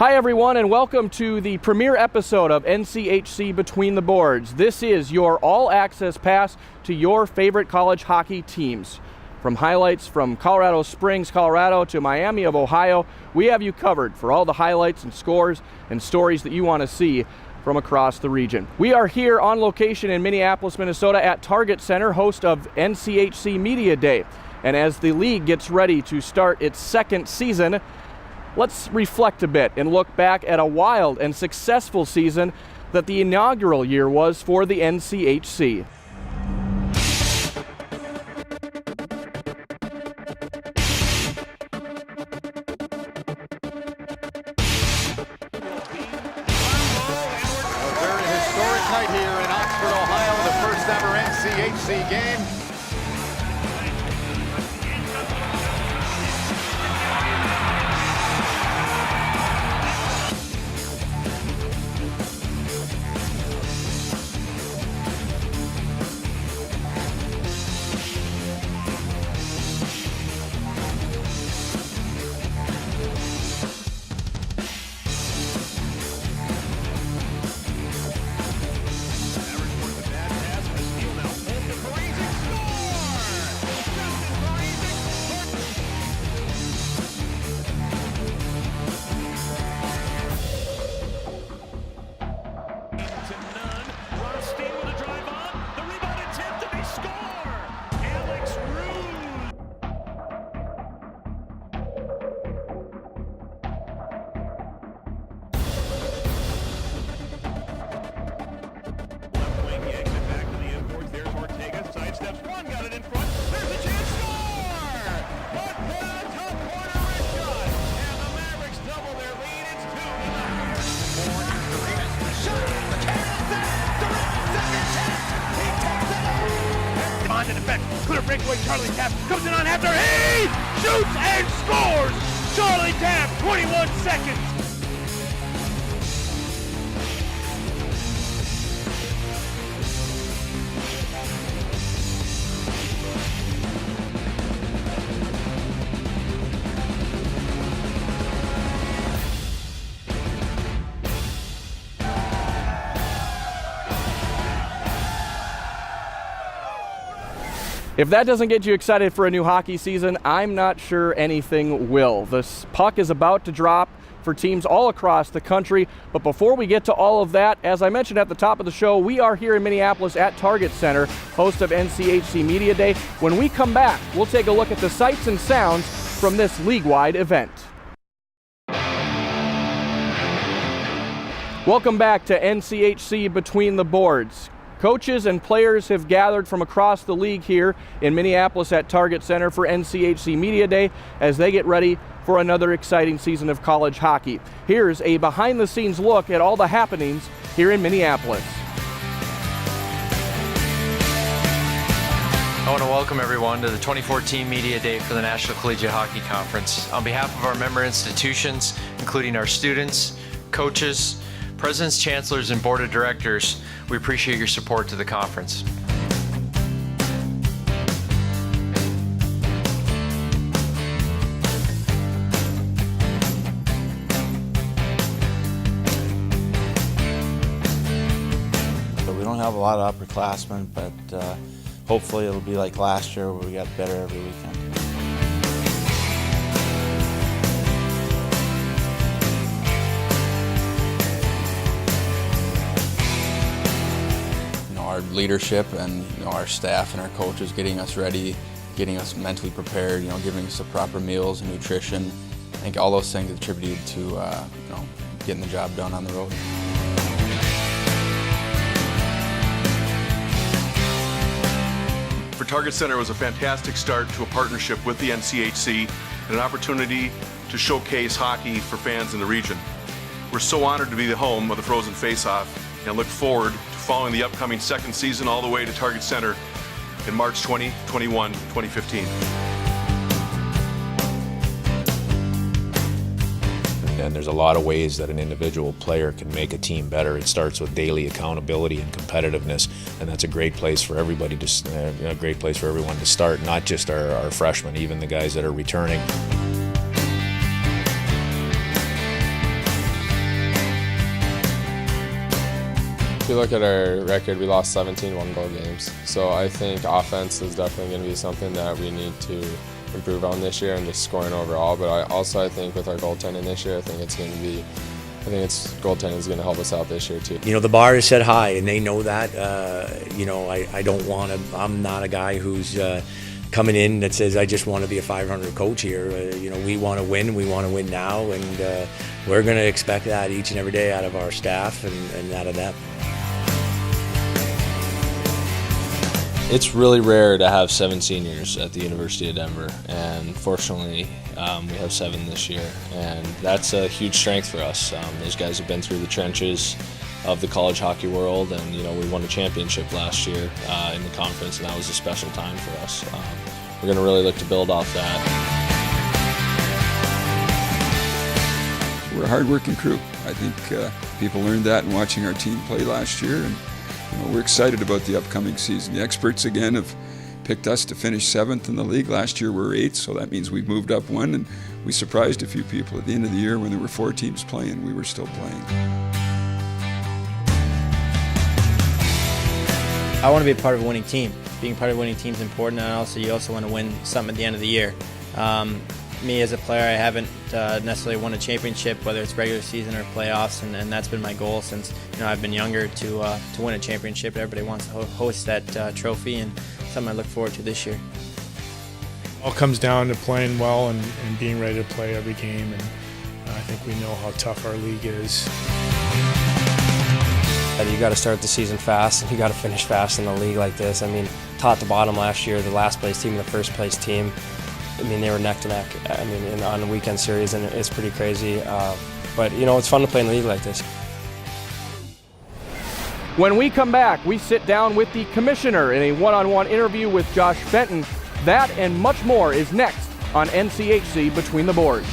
Hi everyone, and welcome to the premiere episode of NCHC Between the Boards. This is your all-access pass to your favorite college hockey teams. From highlights from Colorado Springs, Colorado to Miami of Ohio, we have you covered for all the highlights and scores and stories that you want to see from across the region. We are here on location in Minneapolis, Minnesota at Target Center, host of NCHC Media Day. And as the league gets ready to start its second season, let's reflect a bit and look back at a wild and successful season that the inaugural year was for the NCHC. A very historic night here in Oxford, Ohio, the first ever NCHC game. Clear breakaway, Charlie Tapp comes in on after, he shoots and scores! Charlie Tapp, 21 seconds. If that doesn't get you excited for a new hockey season, I'm not sure anything will. The puck is about to drop for teams all across the country. But before we get to all of that, as I mentioned at the top of the show, we are here in Minneapolis at Target Center, host of NCHC Media Day. When we come back, we'll take a look at the sights and sounds from this league-wide event. Welcome back to NCHC Between the Boards. Coaches and players have gathered from across the league here in Minneapolis at Target Center for NCHC Media Day as they get ready for another exciting season of college hockey. Here's a behind-the-scenes look at all the happenings here in Minneapolis. I want to welcome everyone to the 2014 Media Day for the National Collegiate Hockey Conference. On behalf of our member institutions, including our students, coaches, presidents, chancellors, and board of directors, we appreciate your support to the conference. So we don't have a lot of upperclassmen, but hopefully it'll be like last year where we got better every weekend. Our leadership and our staff and our coaches getting us ready, getting us mentally prepared, giving us the proper meals and nutrition. I think all those things attributed to getting the job done on the road. For Target Center, it was a fantastic start to a partnership with the NCHC and an opportunity to showcase hockey for fans in the region. We're so honored to be the home of the Frozen Face-Off and look forward to following the upcoming second season all the way to Target Center in March 2021, 2015. And there's a lot of ways that an individual player can make a team better. It starts with daily accountability and competitiveness, and that's a great place for everybody to, a great place for everyone to start. Not just our freshmen, even the guys that are returning. you look at our record, we lost 17 one-goal games. So I think offense is definitely going to be something that we need to improve on this year and just scoring overall. But I think with our goaltending this year, I think goaltending is going to help us out this year too. You know, the bar is set high, and they know that. You know, I don't want to. I'm not a guy who's coming in that says I just want to be a 500 coach here. You know, we want to win. We want to win now, and we're going to expect that each and every day out of our staff and out of them. It's really rare to have 7 seniors at the University of Denver, and fortunately we have 7 this year, and that's a huge strength for us. Those guys have been through the trenches of the college hockey world, and you know, we won a championship last year in the conference, and that was a special time for us. We're going to really look to build off that. We're a hard-working crew. I think people learned that in watching our team play last year, and we're excited about the upcoming season. The experts again have picked us to finish 7th in the league. Last year we were 8th, so that means we've moved up 1, and we surprised a few people. At the end of the year, when there were 4 teams playing, we were still playing. I want to be a part of a winning team. Being part of a winning team is important, and you also want to win something at the end of the year. Me as a player, I haven't necessarily won a championship, whether it's regular season or playoffs, and that's been my goal since I've been younger to win a championship. Everybody wants to host that trophy, and something I look forward to this year. All comes down to playing well and being ready to play every game, and I think we know how tough our league is. You got to start the season fast, and you got to finish fast in a league like this. I mean, top to bottom last year, the last place team and the first place team, I mean, they were neck to neck. I mean, on a weekend series, and it's pretty crazy. But it's fun to play in a league like this. When we come back, we sit down with the commissioner in a one-on-one interview with Josh Fenton. That and much more is next on NCHC Between the Boards.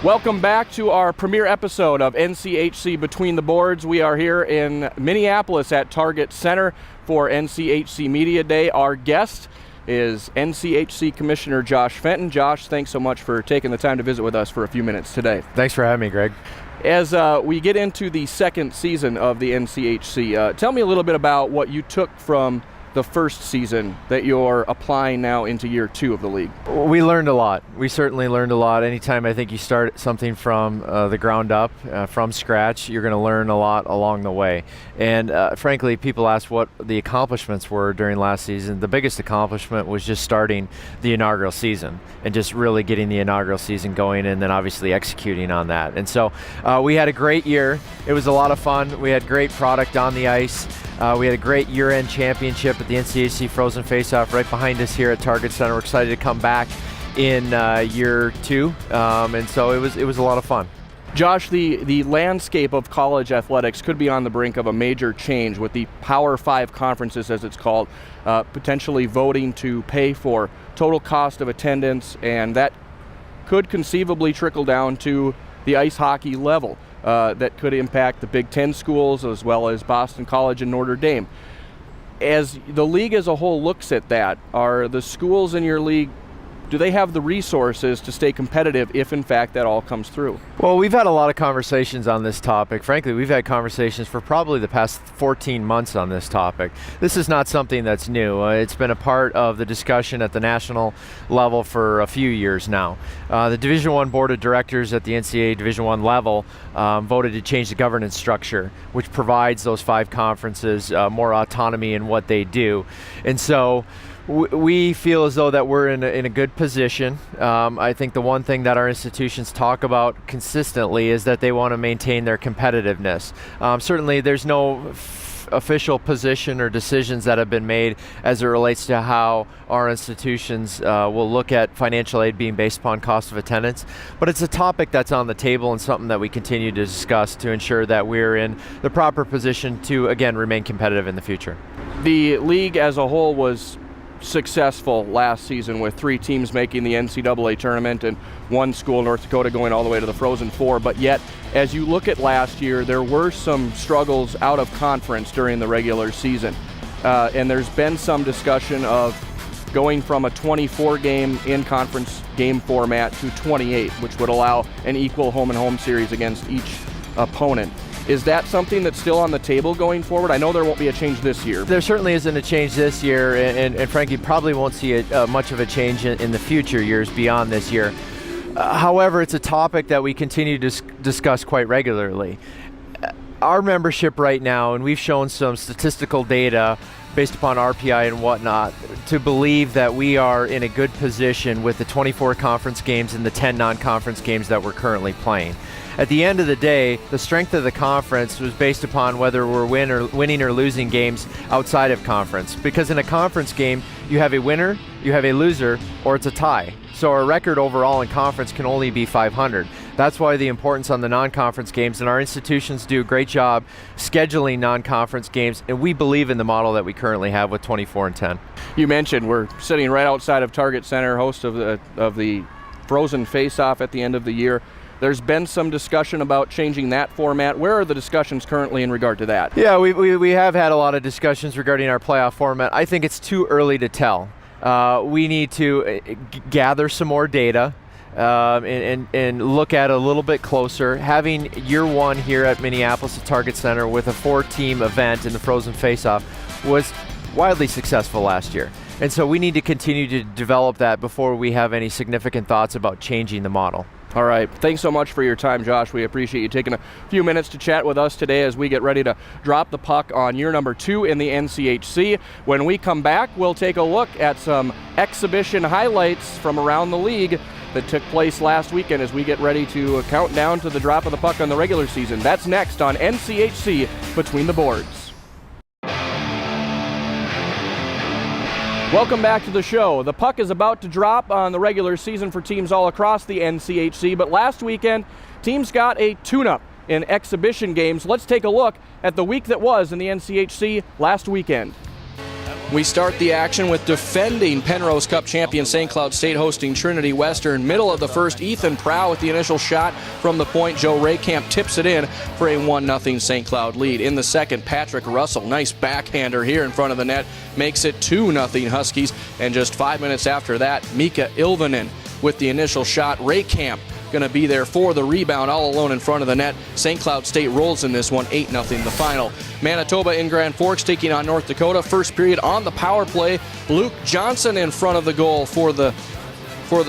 Welcome back to our premiere episode of NCHC Between the Boards. We are here in Minneapolis at Target Center for NCHC Media Day. Our guest is NCHC Commissioner Josh Fenton. Josh, thanks so much for taking the time to visit with us for a few minutes today. Thanks for having me, Greg. As we get into the second season of the NCHC, tell me a little bit about what you took from the first season that you're applying now into year 2 of the league. We learned a lot. We certainly learned a lot. Anytime I think you start something from the ground up, from scratch, you're going to learn a lot along the way. And frankly, people ask what the accomplishments were during last season. The biggest accomplishment was just starting the inaugural season and just really getting the inaugural season going, and then obviously executing on that. And so we had a great year. It was a lot of fun. We had great product on the ice. We had a great year-end championship at the NCHC Frozen Faceoff right behind us here at Target Center. We're excited to come back in year 2, and so it was a lot of fun. Josh, the landscape of college athletics could be on the brink of a major change with the Power 5 conferences, as it's called, potentially voting to pay for total cost of attendance, and that could conceivably trickle down to the ice hockey level. That could impact the Big Ten schools as well as Boston College and Notre Dame. As the league as a whole looks at that, are the schools in your league, do they have the resources to stay competitive if in fact that all comes through? Well, we've had a lot of conversations on this topic. Frankly, we've had conversations for probably the past 14 months on this topic. This is not something that's new. It's been a part of the discussion at the national level for a few years now. The Division I Board of Directors at the NCAA Division I level voted to change the governance structure, which provides those 5 conferences more autonomy in what they do. And so we feel as though that we're in a good position. I think the one thing that our institutions talk about consistently is that they want to maintain their competitiveness. Certainly there's no official position or decisions that have been made as it relates to how our institutions will look at financial aid being based upon cost of attendance, but it's a topic that's on the table and something that we continue to discuss to ensure that we're in the proper position to, again, remain competitive in the future. The league as a whole was successful last season with 3 teams making the NCAA tournament and 1 school, North Dakota, going all the way to the Frozen Four. But yet, as you look at last year, there were some struggles out of conference during the regular season. And there's been some discussion of going from a 24-game in-conference game format to 28, which would allow an equal home-and-home series against each opponent. Is that something that's still on the table going forward? I know there won't be a change this year. There certainly isn't a change this year, and frankly, probably won't see much of a change in the future years beyond this year. However, it's a topic that we continue to discuss quite regularly. Our membership right now, and we've shown some statistical data based upon RPI and whatnot, to believe that we are in a good position with the 24 conference games and the 10 non-conference games that we're currently playing. At the end of the day, the strength of the conference was based upon whether we're winning or losing games outside of conference. Because in a conference game, you have a winner, you have a loser, or it's a tie. So our record overall in conference can only be 500. That's why the importance on the non-conference games, and our institutions do a great job scheduling non-conference games, and we believe in the model that we currently have with 24 and 10. You mentioned we're sitting right outside of Target Center, host of the Frozen Face-Off at the end of the year. There's been some discussion about changing that format. Where are the discussions currently in regard to that? Yeah, we have had a lot of discussions regarding our playoff format. I think it's too early to tell. We need to gather some more data and look at it a little bit closer. Having year one here at Minneapolis at Target Center with a 4-team event in the Frozen Face-Off was wildly successful last year. And so we need to continue to develop that before we have any significant thoughts about changing the model. All right. Thanks so much for your time, Josh. We appreciate you taking a few minutes to chat with us today as we get ready to drop the puck on year number 2 in the NCHC. When we come back, we'll take a look at some exhibition highlights from around the league that took place last weekend as we get ready to count down to the drop of the puck on the regular season. That's next on NCHC Between the Boards. Welcome back to the show. The puck is about to drop on the regular season for teams all across the NCHC, but last weekend, teams got a tune-up in exhibition games. Let's take a look at the week that was in the NCHC last weekend. We start the action with defending Penrose Cup champion St. Cloud State hosting Trinity Western. Middle of the first, Ethan Prow with the initial shot from the point. Joe Raycamp tips it in for a 1-0 St. Cloud lead. In the second, Patrick Russell, nice backhander here in front of the net, makes it 2-0 Huskies. And just 5 minutes after that, Mika Ilvanen with the initial shot. Raycamp going to be there for the rebound, all alone in front of the net. St. Cloud State rolls in this one, 8-0 the final. Manitoba in Grand Forks taking on North Dakota. First period on the power play. Luke Johnson in front of the goal for the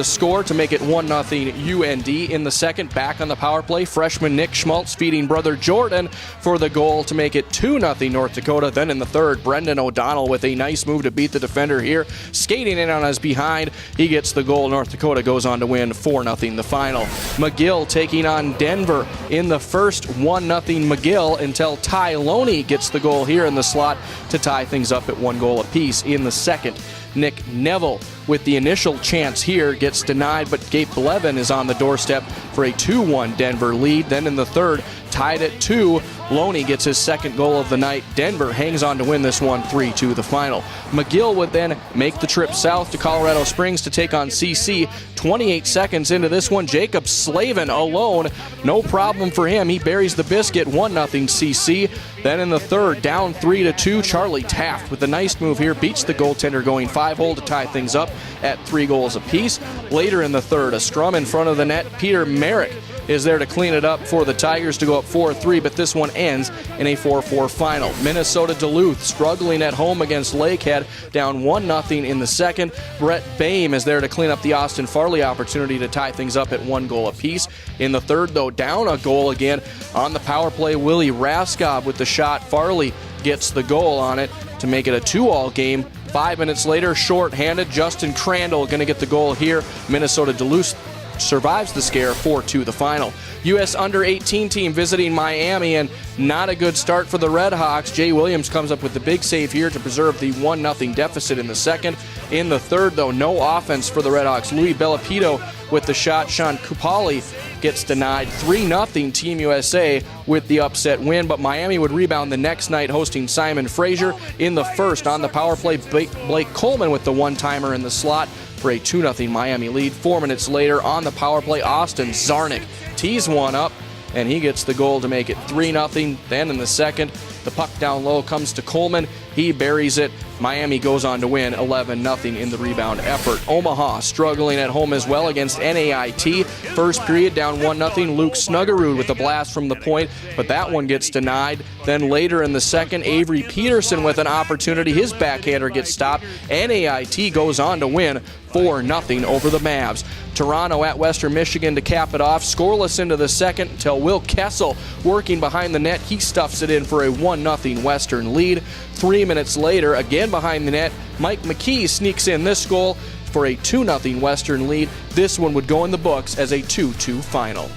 score to make it 1-0 UND. In the second, back on the power play, freshman Nick Schmaltz feeding brother Jordan for the goal to make it 2-0 North Dakota. Then in the third, Brendan O'Donnell with a nice move to beat the defender here, skating in on his behind. He gets the goal. North Dakota goes on to win 4-0 the final. McGill taking on Denver in the first, 1-0 McGill until Ty Loney gets the goal here in the slot to tie things up at 1 goal apiece. In the second, Nick Neville with the initial chance here gets denied, but Gabe Blevin is on the doorstep for a 2-1 Denver lead. Then in the third, tied at 2, Loney gets his second goal of the night. Denver hangs on to win this one 3-2 the final. McGill would then make the trip south to Colorado Springs to take on CC. 28 seconds into this one, Jacob Slavin alone. No problem for him. He buries the biscuit, 1-0 CC. Then in the third, down 3-2, Charlie Taft with a nice move here beats the goaltender going 5-hole to tie things up at 3 goals apiece. Later in the third, a scrum in front of the net. Peter Merrick is there to clean it up for the Tigers to go up 4-3, but this one ends in a 4-4 final. Minnesota Duluth struggling at home against Lakehead, down 1-0 in the second. Brett Boehm is there to clean up the Austin Farley opportunity to tie things up at 1 goal apiece. In the third, though, down a goal again on the power play. Willie Raskob with the shot. Farley gets the goal on it to make it a 2-all game. 5 minutes later, short-handed, Justin Crandall going to get the goal here. Minnesota Duluth survives the scare, 4-2 the final. U.S. under-18 team visiting Miami, and not a good start for the Red Hawks. Jay Williams comes up with the big save here to preserve the 1-0 deficit in the second. In the third, though, no offense for the Red Hawks. Louis Bellapito with the shot. Sean Kupali gets denied. 3-0 Team USA with the upset win, but Miami would rebound the next night hosting Simon Fraser. In the first, on the power play, Blake Coleman with the one-timer in the slot for a 2-0 Miami lead. 4 minutes later, on the power play, Austin Zarnik tees one up, and he gets the goal to make it 3-0. Then in the second, the puck down low comes to Coleman. He buries it Miami goes on to win 11-0 in the rebound effort. Omaha struggling at home as well against NAIT. First period down 1-0. Luke Snuggerud with a blast from the point, but that one gets denied. Then later in the second, Avery Peterson with an opportunity. His backhander gets stopped. NAIT goes on to win 4-0 over the Mavs. Toronto at Western Michigan to cap it off. Scoreless into the second until Will Kessel working behind the net. He stuffs it in for a 1-0 Western lead. 3 minutes later, again behind the net, Mike McKee sneaks in this goal for a 2-0 Western lead. This one would go in the books as a 2-2 final.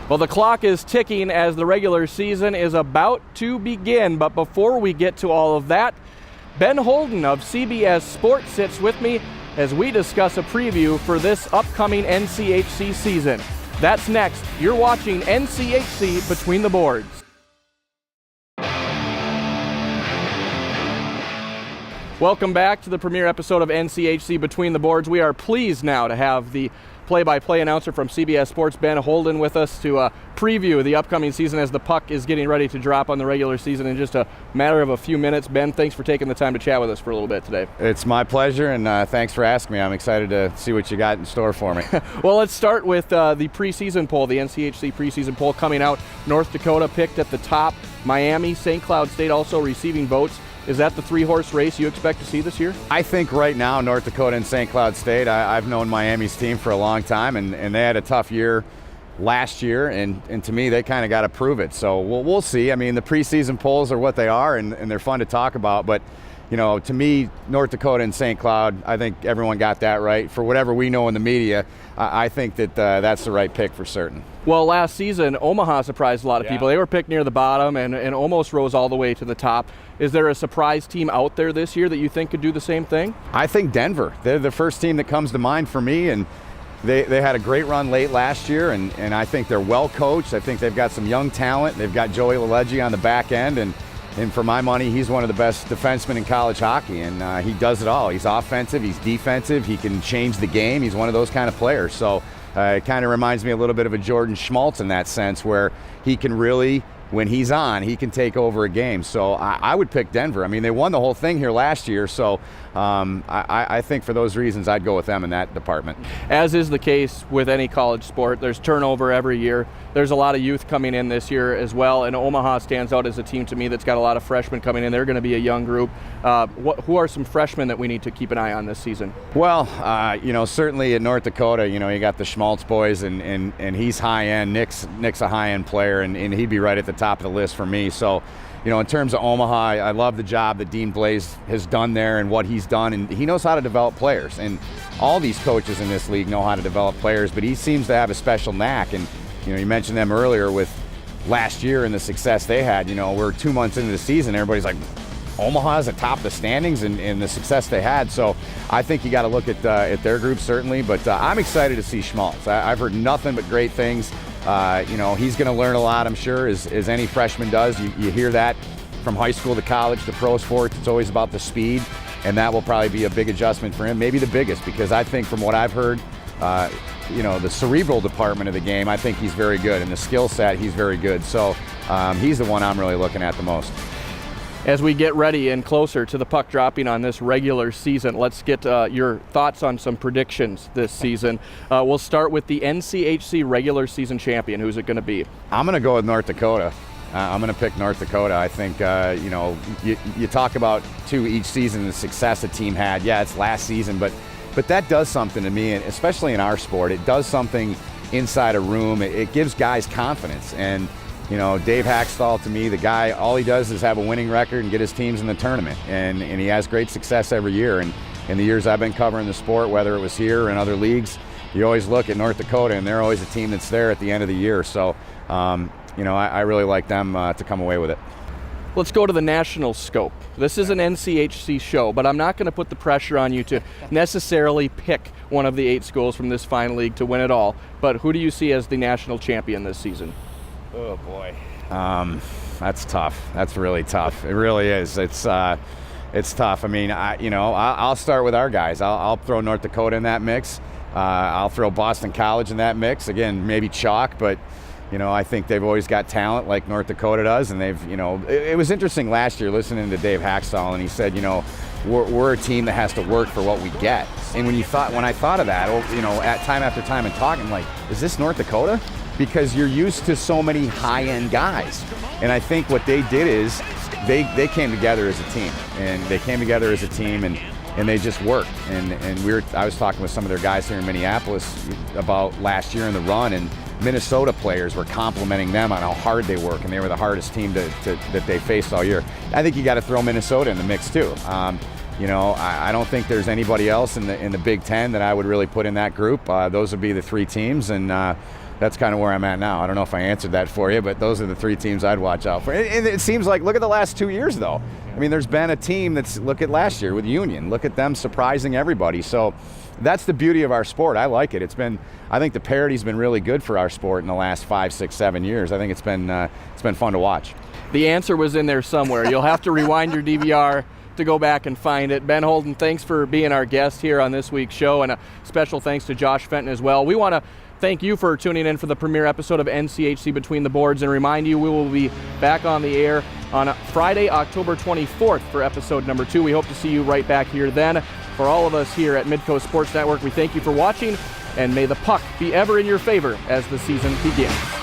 Well, the clock is ticking as the regular season is about to begin. But before we get to all of that, Ben Holden of CBS Sports sits with me as we discuss a preview for this upcoming NCHC season. That's next. You're watching NCHC Between the Boards. Welcome back to the premiere episode of NCHC Between the Boards. We are pleased now to have the play-by-play announcer from CBS Sports, Ben Holden, with us to preview the upcoming season as the puck is getting ready to drop on the regular season in just a matter of a few minutes. Ben, thanks for taking the time to chat with us for a little bit today. It's my pleasure, and thanks for asking me. I'm excited to see what you got in store for me. Well, let's start with the preseason poll, the NCHC preseason poll coming out. North Dakota picked at the top. Miami, St. Cloud State also receiving votes. Is that the three-horse race you expect to see this year? I think right now, North Dakota and St. Cloud State, I've known Miami's team for a long time, and they had a tough year last year, and to me, they kind of got to prove it. So we'll see. I mean, the preseason polls are what they are, and they're fun to talk about, but you know, to me, North Dakota and St. Cloud, I think everyone got that right. For whatever we know in the media, I think that that's the right pick for certain. Well, last season, Omaha surprised a lot of people. They were picked near the bottom and almost rose all the way to the top. Is there a surprise team out there this year that you think could do the same thing? I think Denver. They're the first team that comes to mind for me, and they had a great run late last year, and I think they're well coached. I think they've got some young talent. They've got Joey Leleji on the back end, and for my money, he's one of the best defensemen in college hockey, and he does it all. He's offensive, he's defensive, he can change the game. He's one of those kind of players. So it kind of reminds me a little bit of a Jordan Schmaltz in that sense, where he can really, when he's on, he can take over a game. So I would pick Denver. I mean, they won the whole thing here last year, so I think for those reasons, I'd go with them in that department. As is the case with any college sport, there's turnover every year. There's a lot of youth coming in this year as well, and Omaha stands out as a team to me that's got a lot of freshmen coming in. They're going to be a young group. Who are some freshmen that we need to keep an eye on this season? Well, certainly in North Dakota, you got the Schmaltz boys, and he's high-end. Nick's a high-end player, and he'd be right at the top of the list for me. So, in terms of Omaha, I love the job that Dean Blaze has done there and what he's done, and he knows how to develop players. And all these coaches in this league know how to develop players, but he seems to have a special knack. And you mentioned them earlier with last year and the success they had. We're 2 months into the season, everybody's like, Omaha's at top of the standings and the success they had. So I think you got to look at their group certainly, but I'm excited to see Schmaltz. I've heard nothing but great things. He's going to learn a lot, I'm sure, as any freshman does. You hear that from high school to college to pro sports. It's always about the speed, and that will probably be a big adjustment for him, maybe the biggest, because I think from what I've heard, the cerebral department of the game, I think he's very good, and the skill set, he's very good. So he's the one I'm really looking at the most. As we get ready and closer to the puck dropping on this regular season, let's get your thoughts on some predictions this season. We'll start with the NCHC regular season champion. Who's it going to be? I'm going to go with North Dakota. I'm going to pick North Dakota. I think, you talk about each season the success a team had. Yeah, it's last season, but that does something to me, and especially in our sport. It does something inside a room. It gives guys confidence. And Dave Haxtell, to me, the guy, all he does is have a winning record and get his teams in the tournament. And he has great success every year. And in the years I've been covering the sport, whether it was here or in other leagues, you always look at North Dakota, and they're always a team that's there at the end of the year. So, I really like them to come away with it. Let's go to the national scope. This is an NCHC show, but I'm not going to put the pressure on you to necessarily pick one of the 8 schools from this fine league to win it all. But who do you see as the national champion this season? Oh boy, that's tough. That's really tough. It really is. It's tough. I mean, I'll start with our guys. I'll throw North Dakota in that mix. I'll throw Boston College in that mix. Again, maybe chalk, but I think they've always got talent like North Dakota does, and they've, it was interesting last year listening to Dave Haxtell, and he said, we're a team that has to work for what we get. And when I thought of that, at time after time and talking, like, is this North Dakota? Because you're used to so many high-end guys. And I think what they did is they came together as a team, and they just worked. And I was talking with some of their guys here in Minneapolis about last year in the run, and Minnesota players were complimenting them on how hard they work, and they were the hardest team that they faced all year. I think you got to throw Minnesota in the mix too. I don't think there's anybody else in the Big Ten that I would really put in that group. Those would be the three teams, and that's kind of where I'm at now. I don't know if I answered that for you, but those are the three teams I'd watch out for. And it seems like, look at the last 2 years, though. I mean, there's been a team look at last year with Union. Look at them surprising everybody. So that's the beauty of our sport. I like it. I think the parity's been really good for our sport in the last 5, 6, 7 years. I think it's been fun to watch. The answer was in there somewhere. You'll have to rewind your DVR to go back and find it. Ben Holden, thanks for being our guest here on this week's show, and a special thanks to Josh Fenton as well. We want to thank you for tuning in for the premiere episode of NCHC Between the Boards, and remind you we will be back on the air on Friday, October 24th for episode number 2. We hope to see you right back here then. For all of us here at Midco Sports Network, we thank you for watching, and may the puck be ever in your favor as the season begins.